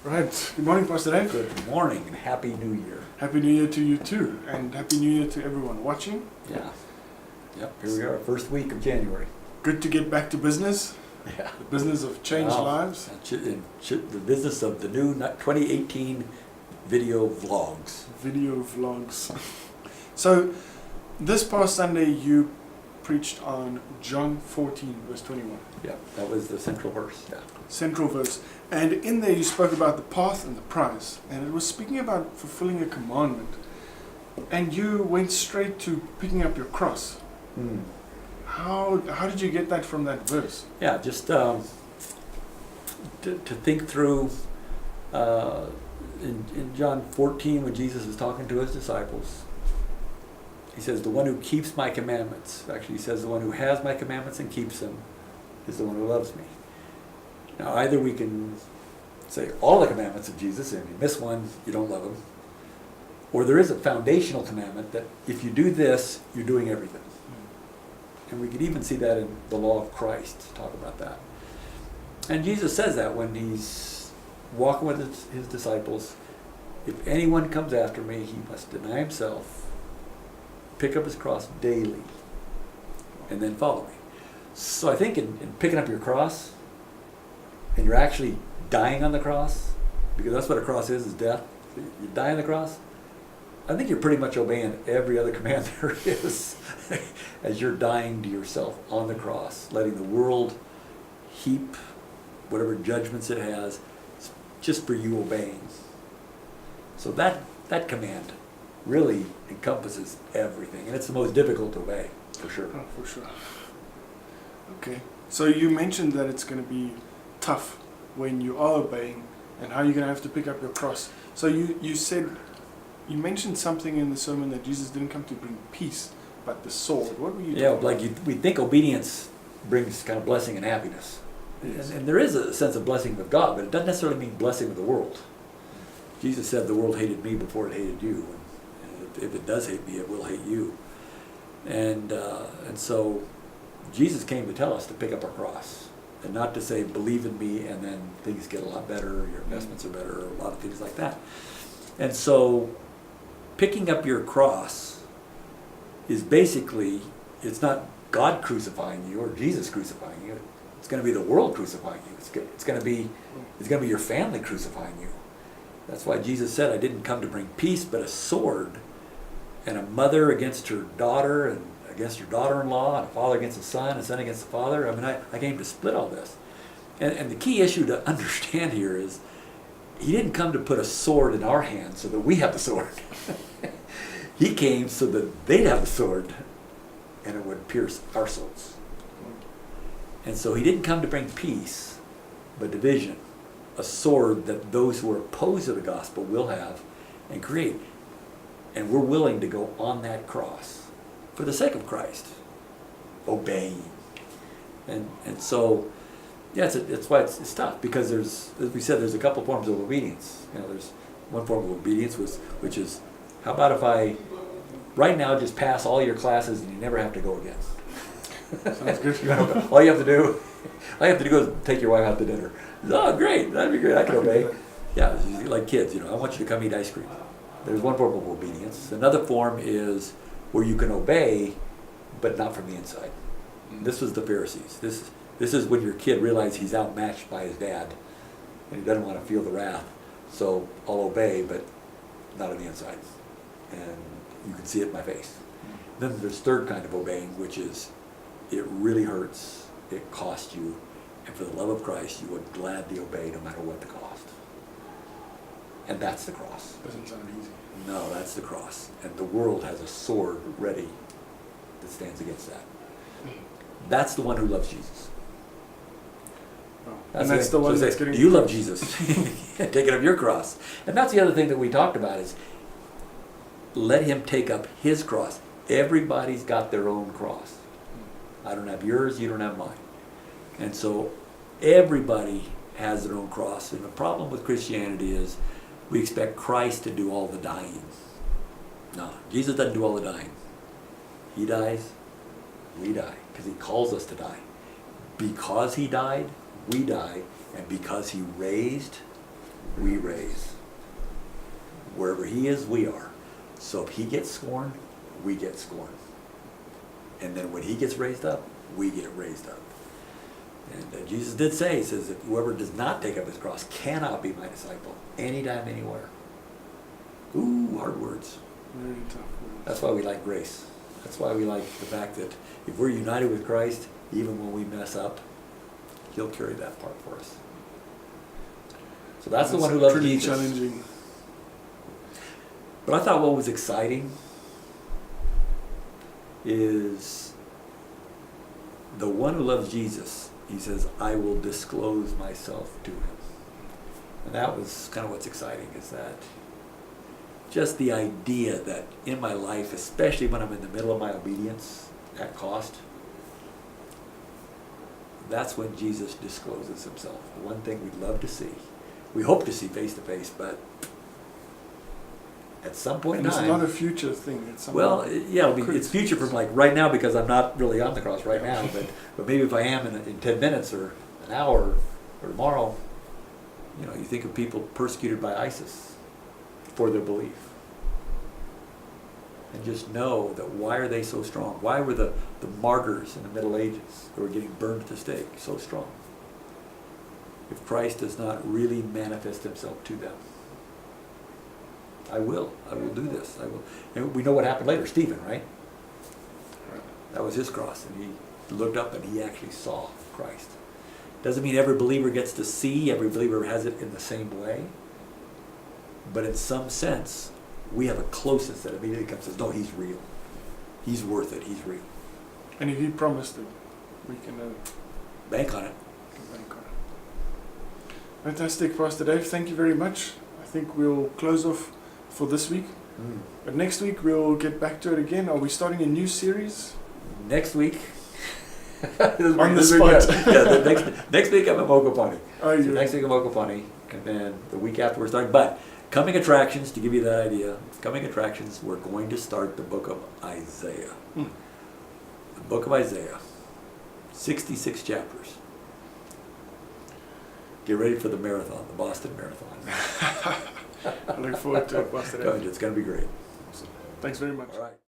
Right. Good morning, Pastor Dave. Good morning and Happy New Year. Happy New Year to you too, and Happy New Year to everyone watching. Yeah. Yep, here we are, first week of January. Good to get back to business. Yeah. The business of changed lives. The business of the new 2018 video vlogs. Video vlogs. So, this past Sunday you preached on John 14, verse 21. Yeah, that was the central verse. Yeah. Central verse. And in there you spoke about the path and the prize. And it was speaking about fulfilling a commandment. And you went straight to picking up your cross. Mm. How did you get that from that verse? Yeah, just to think through in John 14 when Jesus is talking to his disciples. He says, the one who keeps my commandments, actually he says the one who has my commandments and keeps them is the one who loves me. Now either we can say all the commandments of Jesus, and if you miss one, you don't love him. Or there is a foundational commandment that if you do this, you're doing everything. And we could even see that in the law of Christ, talk about that. And Jesus says that when he's walking with his disciples, if anyone comes after me, he must deny himself, pick up his cross daily, and then follow me. So I think in picking up your cross, and you're actually dying on the cross, because that's what a cross is death. You die on the cross. I think you're pretty much obeying every other command there is as you're dying to yourself on the cross, letting the world heap whatever judgments it has just for you obeying. So that command really encompasses everything, and it's the most difficult to obey, for sure. Oh, for sure. Okay. So you mentioned that it's going to be tough when you are obeying, and how you're going to have to pick up your cross. So you mentioned something in the sermon that Jesus didn't come to bring peace, but the sword. What were you talking about? Like we think obedience brings kind of blessing and happiness. Yes. And there is a sense of blessing with God, but it doesn't necessarily mean blessing with the world. Jesus said the world hated me before it hated you. And if it does hate me, it will hate you. And so Jesus came to tell us to pick up our cross. And not to say, believe in me, and then things get a lot better, your investments are better, or a lot of things like that. And so picking up your cross is basically, it's not God crucifying you or Jesus crucifying you. It's going to be the world crucifying you. It's going to be your family crucifying you. That's why Jesus said, I didn't come to bring peace, but a sword, and a mother against her daughter, and against her daughter-in-law, and a father against a son against the father. I mean, I came to split all this. And the key issue to understand here is, he didn't come to put a sword in our hands so that we have the sword. He came so that they'd have the sword and it would pierce our souls. And so he didn't come to bring peace, but division. A sword that those who are opposed to the gospel will have and create. And we're willing to go on that cross for the sake of Christ, obeying. And so, yeah, it's why it's tough, because there's, as we said, there's a couple forms of obedience. There's one form of obedience which is, how about if I, right now, just pass all your classes and you never have to go again? Sounds good. all you have to do is take your wife out to dinner. Oh, great, that'd be great, I can obey. Yeah, like kids, I want you to come eat ice cream. There's one form of obedience. Another form is where you can obey, but not from the inside. This was the Pharisees. This is when your kid realizes he's outmatched by his dad, and he doesn't want to feel the wrath. So I'll obey, but not on the inside. And you can see it in my face. Then there's third kind of obeying, which is, it really hurts, it costs you, and for the love of Christ, you would gladly obey no matter what the cost. And that's the cross. Doesn't sound easy. No, that's the cross. And the world has a sword ready that stands against that. That's the one who loves Jesus. Oh. And that's the one that's getting. Do you love Jesus? Taking up your cross. And that's the other thing that we talked about is, let him take up his cross. Everybody's got their own cross. I don't have yours, you don't have mine. And so everybody has their own cross. And the problem with Christianity is we expect Christ to do all the dying. No, Jesus doesn't do all the dying. He dies, we die, because he calls us to die. Because he died, we die, and because he raised, we raise. Wherever he is, we are. So if he gets scorned, we get scorned. And then when he gets raised up, we get raised up. And Jesus did say, he says, that whoever does not take up his cross cannot be my disciple anytime, anywhere. Ooh, hard words. Very tough words. That's why we like grace. That's why we like the fact that if we're united with Christ, even when we mess up, he'll carry that part for us. So that's the one who loves pretty Jesus. challenging. But I thought what was exciting is the one who loves Jesus, he says, I will disclose myself to him. And that was kind of what's exciting, is that just the idea that in my life, especially when I'm in the middle of my obedience at cost, that's when Jesus discloses himself. The one thing we'd love to see. We hope to see face to face, but at some point And in it's time, not a future thing. It's something. well, yeah, it's future from like right now, because I'm not really on the cross right now, but maybe if I am in 10 minutes or an hour or tomorrow, you know, you think of people persecuted by ISIS for their belief. And just know that why are they so strong? Why were the martyrs in the Middle Ages who were getting burned at the stake so strong? If Christ does not really manifest himself to them. I will do this, I will. And we know what happened later, Stephen, right? That was his cross, and he looked up and he actually saw Christ. Doesn't mean every believer gets to see, every believer has it in the same way, but in some sense, we have a closeness that immediately comes and says, no, he's real. He's worth it, he's real. And if he promised it, we can Bank on it. bank on it. Fantastic, Pastor Dave. Thank you very much. I think we'll close off for this week. But next week we'll get back to it again. Are we starting a new series? Next week. On the spot. Yeah, next week I'm at Mokopani. Oh, So you next week I'm at Mokopani, and then the week after we're starting. But coming attractions, to give you that idea, coming attractions, we're going to start the book of Isaiah. The book of Isaiah. 66 chapters. Get ready for the marathon, the Boston Marathon. I look forward to it, Pastor Dave. It's going to be great. Thanks very much. All right.